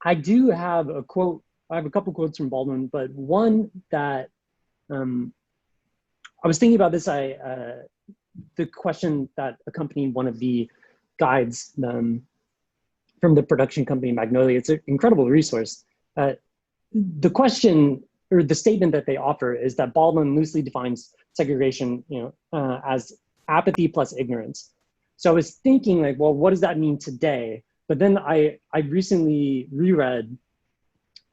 I do have a quote. I have a couple quotes from Baldwin, but one that um, I was thinking about this. The question that accompanied one of the guides from the production company Magnolia. It's an incredible resource. The question or the statement that they offer is that Baldwin loosely defines segregation, as apathy plus ignorance. So I was thinking, like, well, what does that mean today? But then I recently reread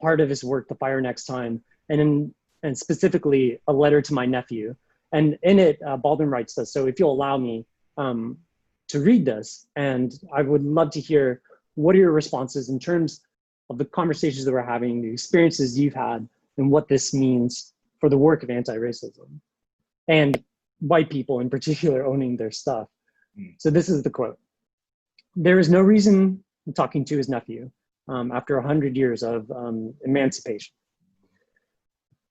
part of his work, The Fire Next Time, and specifically A Letter to My Nephew. And in it, Baldwin writes this. So if you'll allow me to read this, and I would love to hear what are your responses in terms of the conversations that we're having, the experiences you've had, and what this means for the work of anti-racism and white people in particular owning their stuff. So this is the quote. There is no reason, I'm talking to his nephew, after 100 years of emancipation.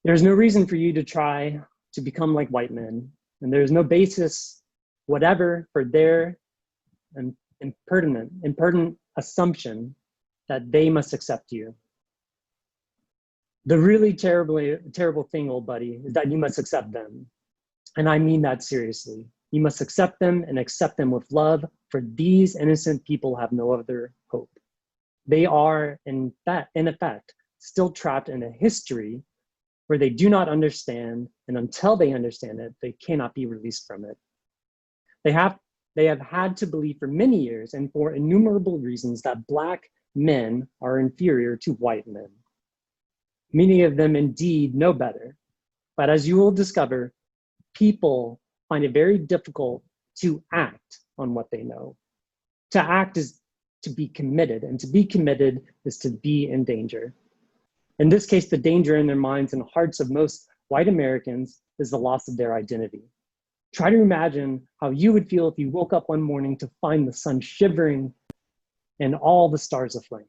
There's no reason for you to try to become like white men, and there's no basis whatever for their impertinent assumption that they must accept you. The really terrible thing, old buddy, is that you must accept them. And I mean that seriously. You must accept them and accept them with love, for these innocent people have no other hope. They are, in effect, still trapped in a history where they do not understand, and until they understand it, they cannot be released from it. They have had to believe for many years and for innumerable reasons that Black men are inferior to white men. Many of them indeed know better, but as you will discover, people find it very difficult to act on what they know. To act is to be committed, and to be committed is to be in danger. In this case, the danger in their minds and hearts of most white Americans is the loss of their identity. Try to imagine how you would feel if you woke up one morning to find the sun shivering and all the stars aflame.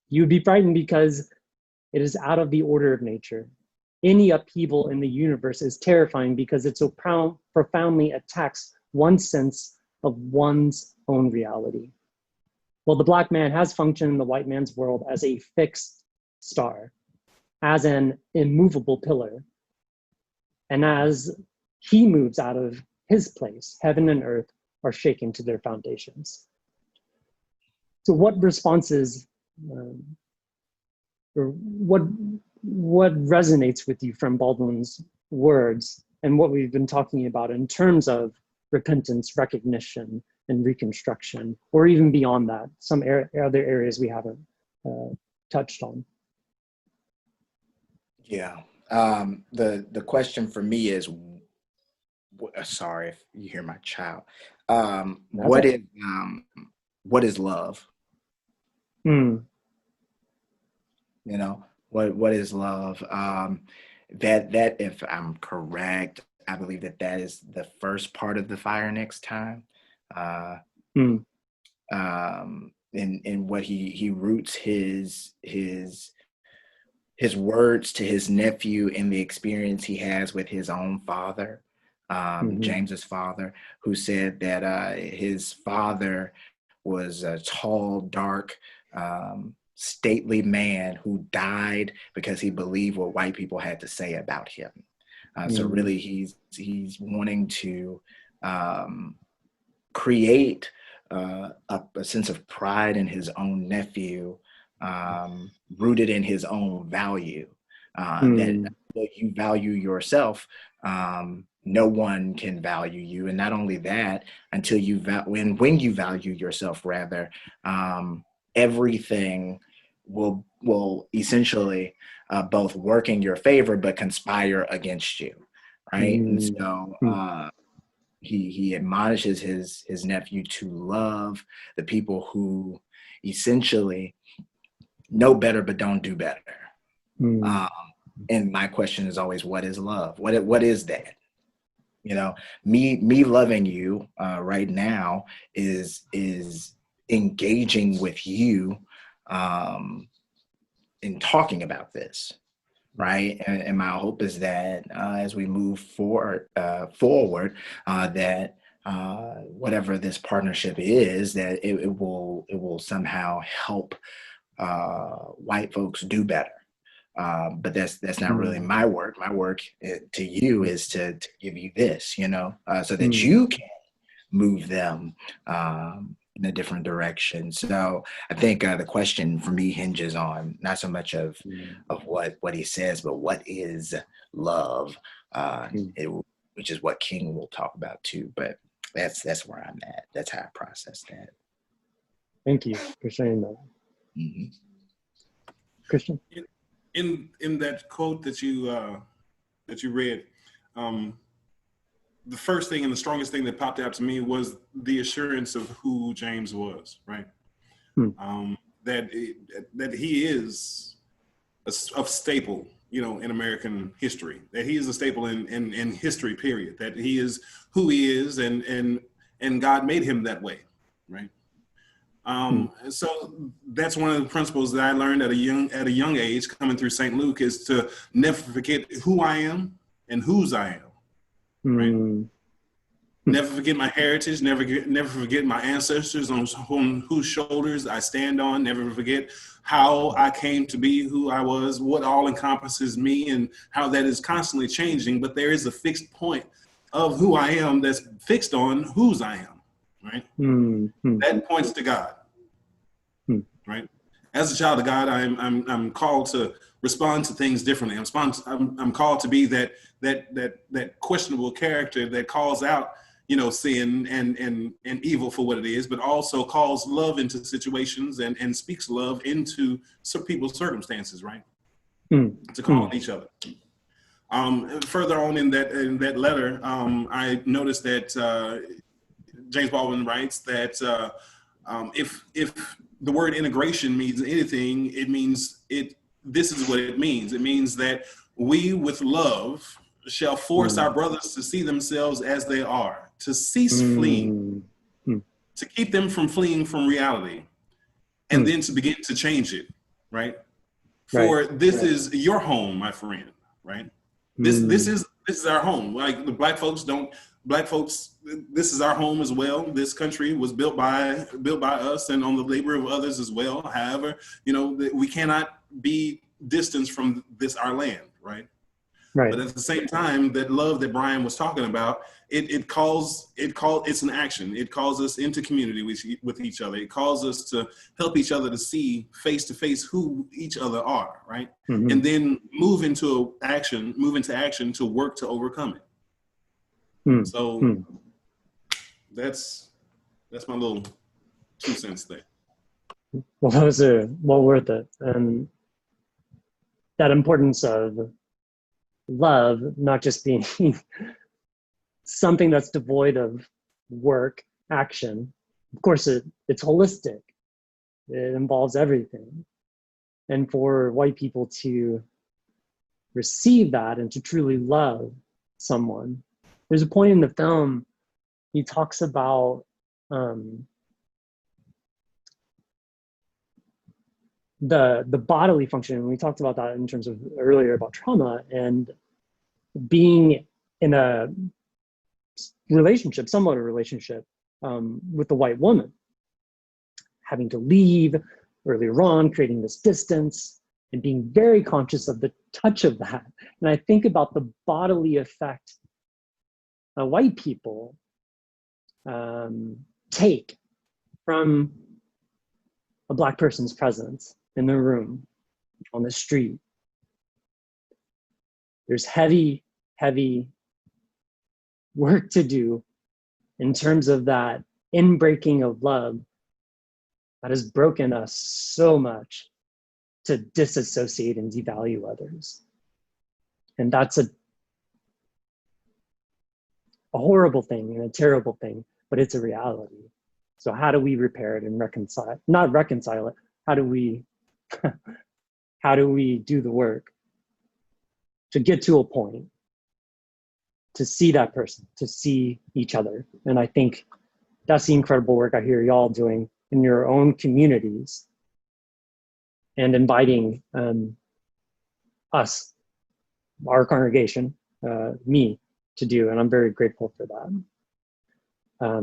You would be frightened because it is out of the order of nature. Any upheaval in the universe is terrifying because it so profoundly attacks one's sense of one's own reality. Well, the Black man has functioned in the white man's world as a fixed star, as an immovable pillar. And as he moves out of his place, heaven and earth are shaken to their foundations. So what responses, or what resonates with you from Baldwin's words and what we've been talking about in terms of repentance, recognition, and reconstruction, or even beyond that, some other areas we haven't touched on? Yeah. The question for me is, sorry if you hear my child. What is love? You know, what is love? That if I'm correct, I believe that is the first part of The Fire Next Time. In what he roots his words to his nephew in the experience he has with his own father, James's father, who said that his father was a tall, dark, stately man who died because he believed what white people had to say about him. So really, he's wanting to create a sense of pride in his own nephew, rooted in his own value. That you value yourself, no one can value you, and not only that, until when you value yourself, rather, everything will essentially both work in your favor but conspire against you, right? And so he admonishes his nephew to love the people who essentially know better but don't do better. And my question is always, what is love? What is that? You know, me loving you right now is engaging with you in talking about this, right? And my hope is that as we move forward, that whatever this partnership is, that it will somehow help white folks do better. But that's not really my work. My work to you is to give you this, so that you can move them in a different direction. So I think the question for me hinges on not so much of what he says, but what is love, which is what King will talk about too. But that's where I'm at. That's how I process that. Thank you for saying that. Mm-hmm. Christian? In that quote that you read, the first thing and the strongest thing that popped out to me was the assurance of who James was, right? That he is a staple, in American history. That he is a staple in history, period. That he is who he is, and God made him that way, right? So that's one of the principles that I learned at a young age coming through St. Luke, is to never forget who I am and whose I am. Right? Never forget my heritage. Never forget my ancestors on whose shoulders I stand on. Never forget how I came to be who I was, what all encompasses me, and how that is constantly changing. But there is a fixed point of who I am that's fixed on whose I am. Right? That points to God. Right? As a child of God, I'm called to respond to things differently. I'm called to be that questionable character that calls out, sin and evil for what it is, but also calls love into situations and speaks love into some people's circumstances, right? To call on each other. Further on in that letter, I noticed that James Baldwin writes that if the word integration means anything, it means this is what it means. It means that we, with love, shall force our brothers to see themselves as they are, to cease fleeing, to keep them from fleeing from reality, and then to begin to change it, right? For this is your home, my friend, right? This is our home. Like the black folks, this is our home as well. This country was built by us and on the labor of others as well. However, we cannot be distanced from this, our land, right? Right. But at the same time, that love that Brian was talking about, it's an action. It calls us into community with each other. It calls us to help each other to see face to face who each other are, right? And then move into action to work to overcome it. So that's my little 2 cents there. Well, those are well worth it. And that importance of love not just being something that's devoid of work, action. Of course, it's holistic. It involves everything. And for white people to receive that and to truly love someone, there's a point in the film, he talks about the bodily function. And we talked about that in terms of earlier about trauma and being in a relationship, somewhat a relationship with the white woman, having to leave earlier on, creating this distance and being very conscious of the touch of that. And I think about the bodily effect white people take from a Black person's presence in the room, on the street. There's heavy, heavy work to do in terms of that inbreaking of love that has broken us so much to disassociate and devalue others. And that's a horrible thing and a terrible thing, but it's a reality. So how do we repair it and not reconcile it? How do we do the work to get to a point, to see that person, to see each other? And I think that's the incredible work I hear y'all doing in your own communities and inviting us, our congregation, me, to do. And I'm very grateful for that.